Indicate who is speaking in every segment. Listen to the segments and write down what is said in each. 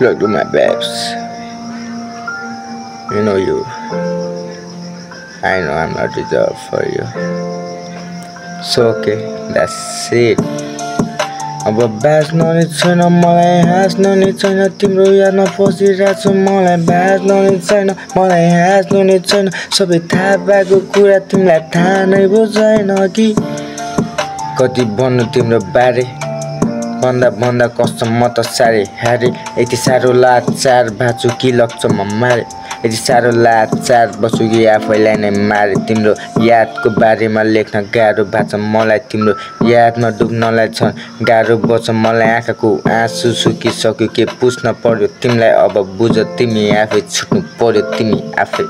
Speaker 1: Look to my babes. You know you. I know I'm not reserved for you. So okay, that's it. अब बाँच्न नि छैन मलाई हाँस्न नि छैन तिम्रो यादमा फसिरहेको छु मलाई बाँच्न नि छैन मलाई हाँस्न नि छैन सबै थाहा भएको कुरा तिमीलाई थाहा नै बुझेन कि कति भन्नु तिम्रो बारे भन्दा कस्तो म त साह्रै हारे यति साह्रो लाचार भाछु कि लग्छ म मारे यति साह्रो लाचार बस्छु कि आफैलाई नै मारे तिम्रो यादको बारेमा लेख्न गाह्रो भएको छ मलाई तिम्रो यादमा डुब्नलाई छ गाह्रो बच्छ मलाई आँखाको आँसु सुकिसक्यो के पुछ्न पर्यो तिमीलाई अब बुझ तिमी आफै छुट्नु पर्यो तिमी आफै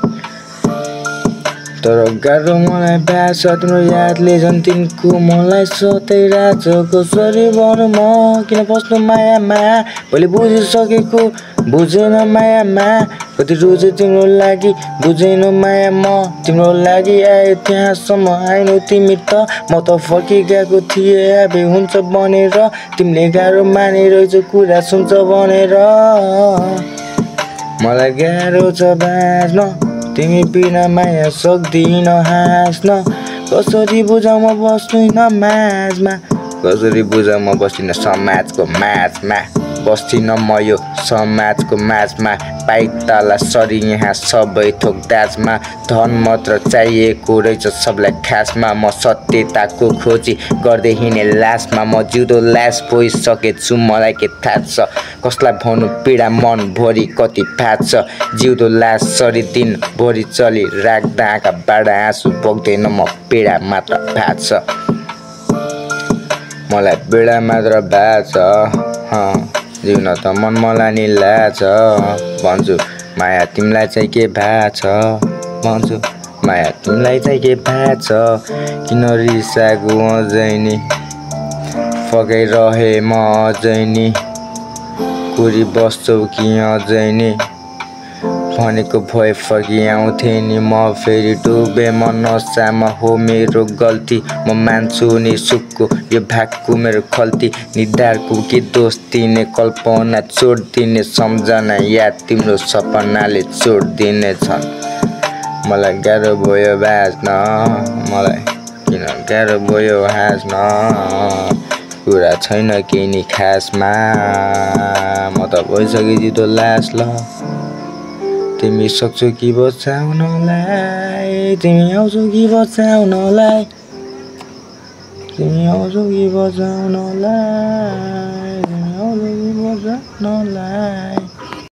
Speaker 1: तर गाह्रो मलाई भाष तिम्रो यादले झन् तिनको मलाई सताइरहेछ कसरी भनौँ म किन पस्नु मायामा पहिले बुझिसकेको बुझेन मायामा कति रोजे तिम्रो लागि बुझेन माया म तिम्रो लागि आयो त्यहाँसम्म आएनौ तिमी त म त फर्किगएको थिएँ आफै हुन्छ भनेर तिमीले गाह्रो मानिरहेछ कुरा सुन्छ भनेर मलाई गाह्रो छ बाँच्न तिमी बिना माया सक्दिन हाँस्न कसरी बुझाउँ म बस्दिन माझमा कसरी बुझाउँ म बस्दिन समाजको माझमा बस्दिन म यो समाजको माझमा पाइताला सरी यहाँ सबै थोक दाजमा धन मात्र चाहिएको रहेछ सबलाई खासमा म सत्यताको खोजी गर्दै हिँडे लासमा म जिउँदो लास भइसकेछु मलाई के थाहा छ कसलाई भन्नु पीडा मनभरि कति फाट्छ जिउँदो लास सरी दिनभरि चली राख्दा आँखाबाट आँसु बग्दैन म पीडा मात्र फाट्छ मलाई पीडा मात्र फाट्छ जिउन त मन मलाई नि लाग्छ भन्छु माया तिमीलाई चाहिँ के भाछ भन्छु माया तिमीलाई चाहिँ के भाछ किन रिसाएको अझै नि फकाइरहे म अझै नि कुरी बस्छौ कि अझै नि भनेको भए फर्किआउँथे नि म फेरि डुबे म नसामा हो मेरो गल्ती म मान्छु नि सुखको यो भागको मेरो खल्ती निधारको के दोष दिने कल्पना चोट दिने सम्झना याद तिम्रो सपनाले चोट दिने छन् मलाई गाह्रो भयो बाँच्न मलाई किन गाह्रो भयो हाँस्न कुरा छैन केही नि खासमा म त भइसके जितो लास ल तिमी सक्छौ कि बचाउनलाई तिमी आउँछौ कि बचाउनलाई तिमी आउँछौ कि बचाउनलाई तिमी आउँछौ कि बचाउनलाई